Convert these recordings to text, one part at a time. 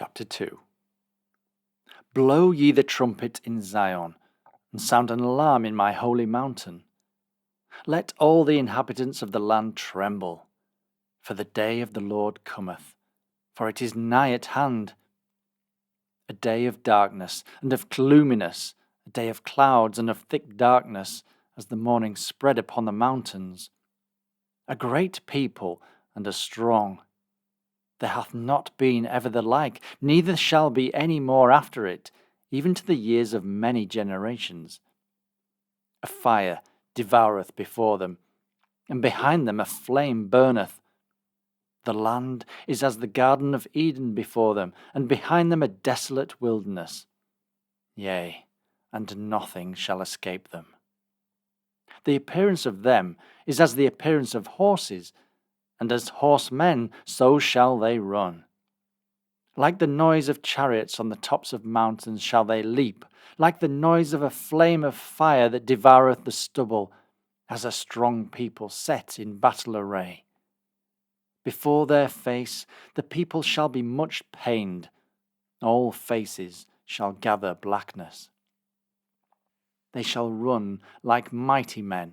Chapter 2. Blow ye the trumpet in Zion, and sound an alarm in my holy mountain. Let all the inhabitants of the land tremble, for the day of the Lord cometh, for it is nigh at hand. A day of darkness and of gloominess, a day of clouds and of thick darkness, as the morning spread upon the mountains. A great people and a strong. There hath not been ever the like, neither shall be any more after it, even to the years of many generations. A fire devoureth before them, and behind them a flame burneth. The land is as the garden of Eden before them, and behind them a desolate wilderness. Yea, and nothing shall escape them. The appearance of them is as the appearance of horses, and as horsemen so shall they run. Like the noise of chariots on the tops of mountains shall they leap, like the noise of a flame of fire that devoureth the stubble, as a strong people set in battle array. Before their face the people shall be much pained, all faces shall gather blackness. They shall run like mighty men,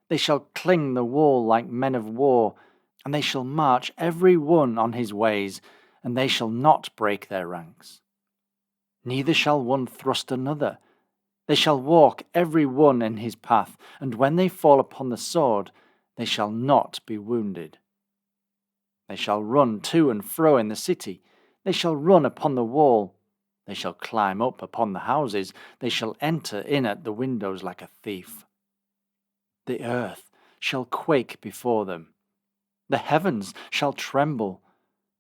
they shall cling the wall like men of war, and they shall march every one on his ways, and they shall not break their ranks. Neither shall one thrust another. They shall walk every one in his path, and when they fall upon the sword, they shall not be wounded. They shall run to and fro in the city. They shall run upon the wall. They shall climb up upon the houses. They shall enter in at the windows like a thief. The earth shall quake before them. The heavens shall tremble.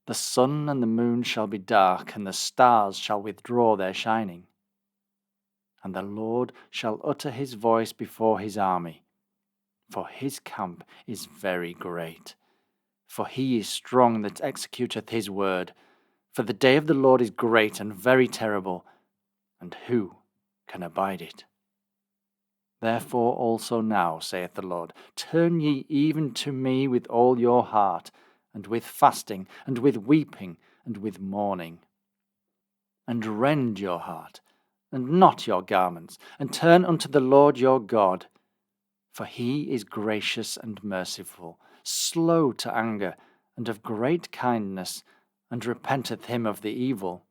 The sun and the moon shall be dark, and the stars shall withdraw their shining. And the Lord shall utter his voice before his army, for his camp is very great. For he is strong that executeth his word. For the day of the Lord is great and very terrible, and who can abide it? Therefore also now, saith the Lord, turn ye even to me with all your heart, and with fasting, and with weeping, and with mourning. And rend your heart, and not your garments, and turn unto the Lord your God. For he is gracious and merciful, slow to anger, and of great kindness, and repenteth him of the evil.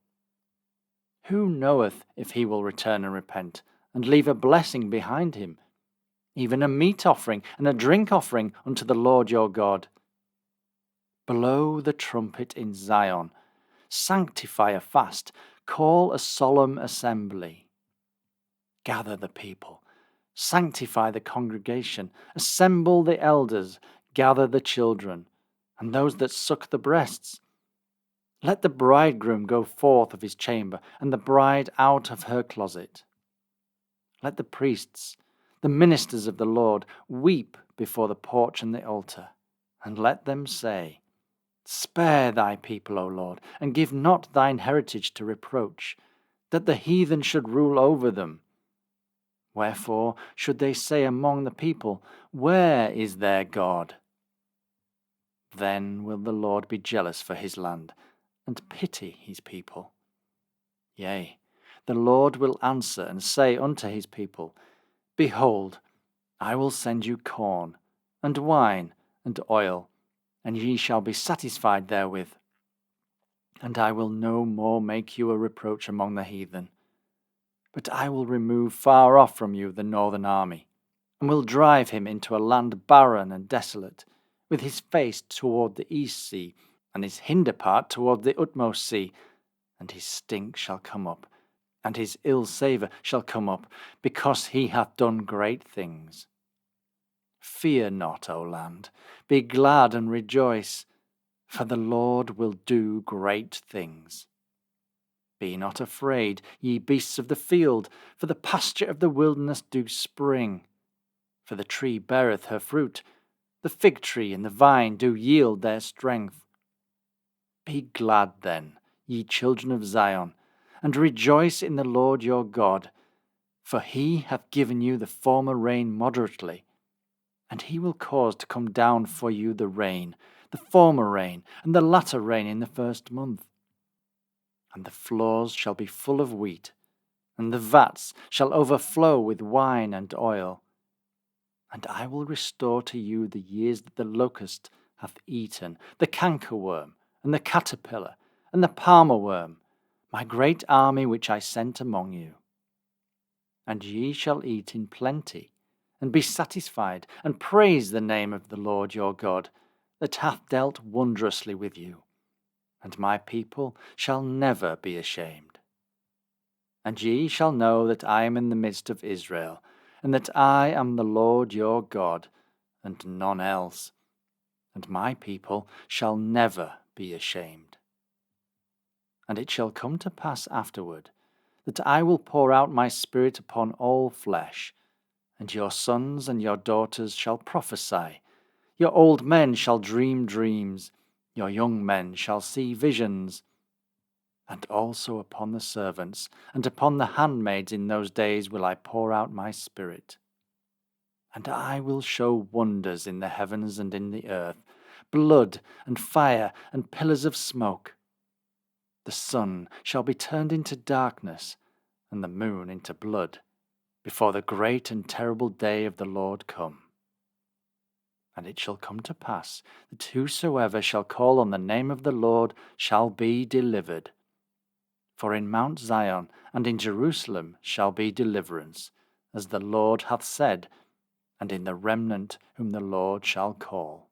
Who knoweth if he will return and repent, and leave a blessing behind him, even a meat offering and a drink offering unto the Lord your God? Blow the trumpet in Zion, sanctify a fast, call a solemn assembly. Gather the people, sanctify the congregation, assemble the elders, gather the children, and those that suck the breasts. Let the bridegroom go forth of his chamber, and the bride out of her closet. Let the priests, the ministers of the Lord, weep before the porch and the altar, and let them say, Spare thy people, O Lord, and give not thine heritage to reproach, that the heathen should rule over them. Wherefore should they say among the people, Where is their God? Then will the Lord be jealous for his land, and pity his people. Yea, the Lord will answer and say unto his people, Behold, I will send you corn, and wine, and oil, and ye shall be satisfied therewith. And I will no more make you a reproach among the heathen. But I will remove far off from you the northern army, and will drive him into a land barren and desolate, with his face toward the east sea, and his hinder part toward the utmost sea. And his stink shall come up, and his ill savour shall come up, because he hath done great things. Fear not, O land, be glad and rejoice, for the Lord will do great things. Be not afraid, ye beasts of the field, for the pasture of the wilderness do spring. For the tree beareth her fruit, the fig tree and the vine do yield their strength. Be glad then, ye children of Zion, and rejoice in the Lord your God, for he hath given you the former rain moderately, and he will cause to come down for you the rain, the former rain, and the latter rain in the first month. And the floors shall be full of wheat, and the vats shall overflow with wine and oil. And I will restore to you the years that the locust hath eaten, the cankerworm, and the caterpillar, and the palmer worm, my great army which I sent among you. And ye shall eat in plenty, and be satisfied, and praise the name of the Lord your God, that hath dealt wondrously with you. And my people shall never be ashamed. And ye shall know that I am in the midst of Israel, and that I am the Lord your God, and none else. And my people shall never be ashamed. And it shall come to pass afterward, that I will pour out my Spirit upon all flesh, and your sons and your daughters shall prophesy, your old men shall dream dreams, your young men shall see visions. And also upon the servants and upon the handmaids in those days will I pour out my Spirit. And I will show wonders in the heavens and in the earth, blood and fire and pillars of smoke. The sun shall be turned into darkness, and the moon into blood, before the great and terrible day of the Lord come. And it shall come to pass that whosoever shall call on the name of the Lord shall be delivered. For in Mount Zion and in Jerusalem shall be deliverance, as the Lord hath said, and in the remnant whom the Lord shall call.